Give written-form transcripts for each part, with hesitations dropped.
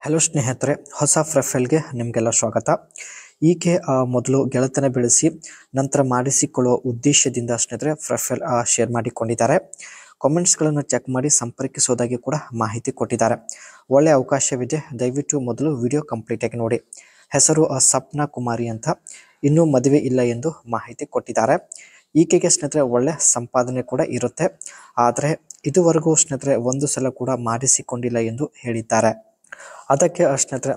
Hello ಸ್ನೇಹಿತರೆ, ಹೊಸ ಪ್ರೊಫೈಲ್ಗೆ ನಿಮಗೆಲ್ಲ ಸ್ವಾಗತ. ಈಕೆ ಮೊದಲು ಗೆಳೆತನ ಬೆಳೆಸಿ ನಂತರ ಮಾಡಿಸಿಕೊಳ್ಳುವ ಉದ್ದೇಶದಿಂದ ಸ್ನೇಹಿತರೆ ಪ್ರೊಫೈಲ್ ಶೇರ್ ಮಾಡಿಕೊಂಡಿದ್ದಾರೆ. ಕಾಮೆಂಟ್ಸ್ಗಳನ್ನು ಚೆಕ್ ಮಾಡಿ ಸಂಪರ್ಕಿಸೋದಾಗಿ ಕೂಡ ಮಾಹಿತಿ ಕೊಟ್ಟಿದ್ದಾರೆ. ಒಳ್ಳೆಯ ಅವಕಾಶವಿದೆ, ದಯವಿಟ್ಟು ಮೊದಲು ವಿಡಿಯೋ ಕಂಪ್ಲೀಟ್ ಆಗಿ ನೋಡಿ. ಹೆಸರು ಸಪ್ನಾ ಕುಮಾರಿ ಅಂತ, ಇನ್ನೂ ಮದುವೆ ಇಲ್ಲ ಎಂದು ಮಾಹಿತಿ ಕೊಟ್ಟಿದ್ದಾರೆ. ಈಕೆಗೆ ಸ್ನೇಹಿತರೆ ಒಳ್ಳೆ ಸಂಪಾದನೆ ಕೂಡ ಇರುತ್ತೆ, ಆದರೆ ಇದುವರೆಗೂ ಸ್ನೇಹಿತರೆ ಒಂದು ಸಲ ಕೂಡ ಮಾಡಿಸಿಕೊಂಡಿಲ್ಲ ಎಂದು ಹೇಳಿದ್ದಾರೆ. ಅದಕ್ಕೆ ಸ್ನೇಹಿತರೆ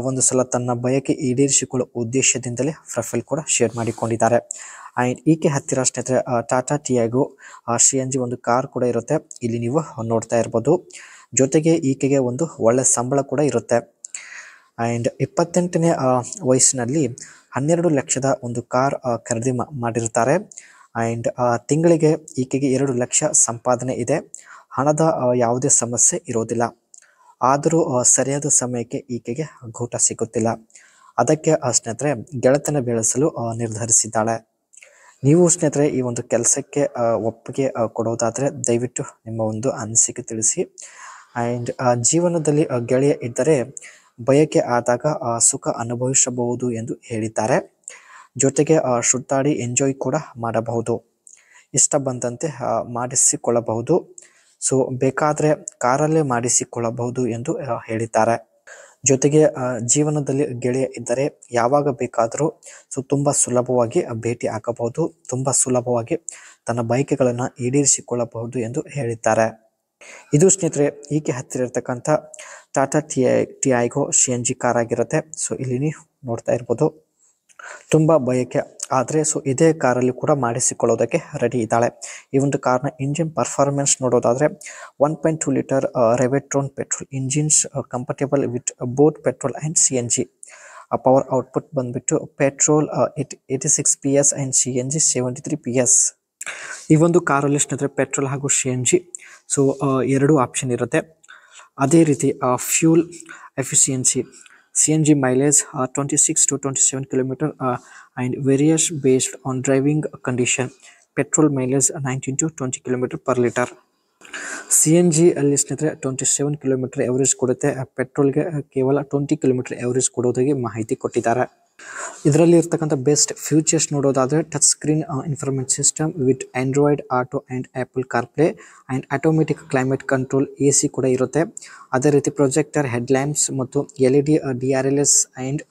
ಒಂದು ಸಲ ತನ್ನ ಬಯಕೆ ಈಡೇರಿಸಿಕೊಳ್ಳುವ ಉದ್ದೇಶದಿಂದಲೇ ಪ್ರೊಫೈಲ್ ಕೂಡ ಶೇರ್ ಮಾಡಿಕೊಂಡಿದ್ದಾರೆ. ಆ್ಯಂಡ್ ಈಕೆ ಹತ್ತಿರ ಸ್ನೇಹಿತರೆ ಟಾಟಾ ಟಿಯಾಗೋ CNG ಒಂದು ಕಾರ್ ಕೂಡ ಇರುತ್ತೆ, ಇಲ್ಲಿ ನೀವು ನೋಡ್ತಾ ಇರ್ಬೋದು. ಜೊತೆಗೆ ಈಕೆಗೆ ಒಂದು ಒಳ್ಳೆ ಸಂಬಳ ಕೂಡ ಇರುತ್ತೆ. ಆ್ಯಂಡ್ 28ನೇ ವಯಸ್ಸಿನಲ್ಲಿ 12 ಲಕ್ಷದ ಒಂದು ಕಾರ್ ಖರೀದಿ ಮಾಡಿರ್ತಾರೆ. ಆ್ಯಂಡ್ ತಿಂಗಳಿಗೆ ಈಕೆಗೆ 2 ಲಕ್ಷ ಸಂಪಾದನೆ ಇದೆ. ಹಣದ ಯಾವುದೇ ಸಮಸ್ಯೆ ಇರೋದಿಲ್ಲ. ಆದರೂ ಸರಿಯಾದ ಸಮಯಕ್ಕೆ ಈಕೆಗೆ ಗೂಟ ಸಿಗುತ್ತಿಲ್ಲ. ಅದಕ್ಕೆ ಸ್ನೇಹಿತರೆ ಗೆಳೆತನ ಬೆಳೆಸಲು ನಿರ್ಧರಿಸಿದ್ದಾಳೆ. ನೀವು ಸ್ನೇಹಿತರೆ ಈ ಒಂದು ಕೆಲಸಕ್ಕೆ ಒಪ್ಪಿಗೆ ಕೊಡೋದಾದರೆ ದಯವಿಟ್ಟು ನಿಮ್ಮ ಒಂದು ಅನಿಸಿಕೆ ತಿಳಿಸಿ. ಆ್ಯಂಡ್ ಜೀವನದಲ್ಲಿ ಗೆಳೆಯ ಇದ್ದರೆ ಬಯಕೆ ಆದಾಗ ಸುಖ ಅನುಭವಿಸಬಹುದು ಎಂದು ಹೇಳಿದ್ದಾರೆ. ಜೊತೆಗೆ ಸುತ್ತಾಡಿ ಎಂಜಾಯ್ ಕೂಡ ಮಾಡಬಹುದು, ಇಷ್ಟ ಬಂದಂತೆ ಮಾಡಿಸಿಕೊಳ್ಳಬಹುದು. ಸೊ ಬೇಕಾದರೆ ಕಾರಲ್ಲೇ ಮಾಡಿಸಿಕೊಳ್ಳಬಹುದು ಎಂದು ಹೇಳಿದ್ದಾರೆ. ಜೊತೆಗೆ ಜೀವನದಲ್ಲಿ ಗೆಳೆಯ ಇದ್ದರೆ ಯಾವಾಗ ಬೇಕಾದರೂ ತುಂಬ ಸುಲಭವಾಗಿ ಭೇಟಿ ಆಗಬಹುದು, ತುಂಬ ಸುಲಭವಾಗಿ ತನ್ನ ಬಯಕೆಗಳನ್ನು ಈಡೇರಿಸಿಕೊಳ್ಳಬಹುದು ಎಂದು ಹೇಳಿದ್ದಾರೆ. ಇದು ಸ್ನೇಹಿತರೆ ಈಕೆ ಹತ್ತಿರ ಇರತಕ್ಕಂಥ ಟಾಟಾ ಟಿಯಾಗೋ CNG ಕಾರ್ ಆಗಿರುತ್ತೆ. ಸೊ ಇಲ್ಲಿ ನೀವು ನೋಡ್ತಾ ಇರ್ಬೋದು, ತುಂಬ ಬಯಕೆ ಆದರೆ ಇದೇ ಕಾರಲ್ಲಿ ಕೂಡ ಮಾಡಿಸಿಕೊಳ್ಳೋದಕ್ಕೆ ರೆಡಿ ಇದ್ದಾಳೆ. ಈ ಒಂದು ಕಾರ್ನ ಇಂಜಿನ್ ಪರ್ಫಾರ್ಮೆನ್ಸ್ ನೋಡೋದಾದರೆ 1.2 litre Revotron petrol engines comfortable with both petrol and CNG. Power output ಬಂದ್ಬಿಟ್ಟು petrol 86 PS and CNG 73 PS. ಈ ಒಂದು ಕಾರಲ್ಲಿ ಸ್ನೇಹಿತರೆ ಪೆಟ್ರೋಲ್ ಹಾಗೂ CNG ಎರಡು ಆಪ್ಷನ್ ಇರುತ್ತೆ. ಅದೇ ರೀತಿ fuel efficiency CNG mileage 26 to 27 km and varies based on driving condition. Petrol mileage 19 to 20 km per liter. CNG ಅಲ್ಲಿ ಸ್ನೇಹಿತರೆ 27 km ಎವರೇಜ್ ಕೊಡುತ್ತೆ, ಪೆಟ್ರೋಲ್ಗೆ ಕೇವಲ 20 km ಎವರೇಜ್ ಕೊಡೋದಾಗಿ ಮಾಹಿತಿ ಕೊಟ್ಟಿದ್ದಾರೆ. ಇದರಲ್ಲಿ ಇರ್ತಕ್ಕಂಥ ಬೆಸ್ಟ್ ಫ್ಯೂಚರ್ಸ್ ನೋಡೋದಾದರೆ touch screen information system with Android auto and apple CarPlay and automatic climate control AC ಕೂಡ ಇರುತ್ತೆ. ಅದೇ ರೀತಿ ಪ್ರೊಜೆಕ್ಟರ್ ಹೆಡ್ಲ್ಯಾಂಪ್ಸ್ ಮತ್ತು LED DRLS ಆ್ಯಂಡ್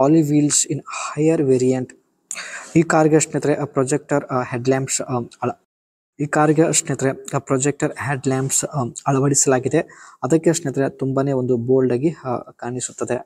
ಆಲಿ ವೀಲ್ಸ್ ಇನ್ ಹೈಯರ್ ವೇರಿಯಂಟ್. ಈ ಕಾರ್ಗೆ ಸ್ನೇಹಿತರೆ ಪ್ರೊಜೆಕ್ಟರ್ ಹೆಡ್ಲ್ಯಾಂಪ್ಸ್ ಅಳವಡಿಸಲಾಗಿದೆ. ಅದಕ್ಕೆ ಸ್ನೇಹಿತರೆ ತುಂಬಾನೇ ಒಂದು ಬೋಲ್ಡ್ ಆಗಿ ಕಾಣಿಸುತ್ತದೆ.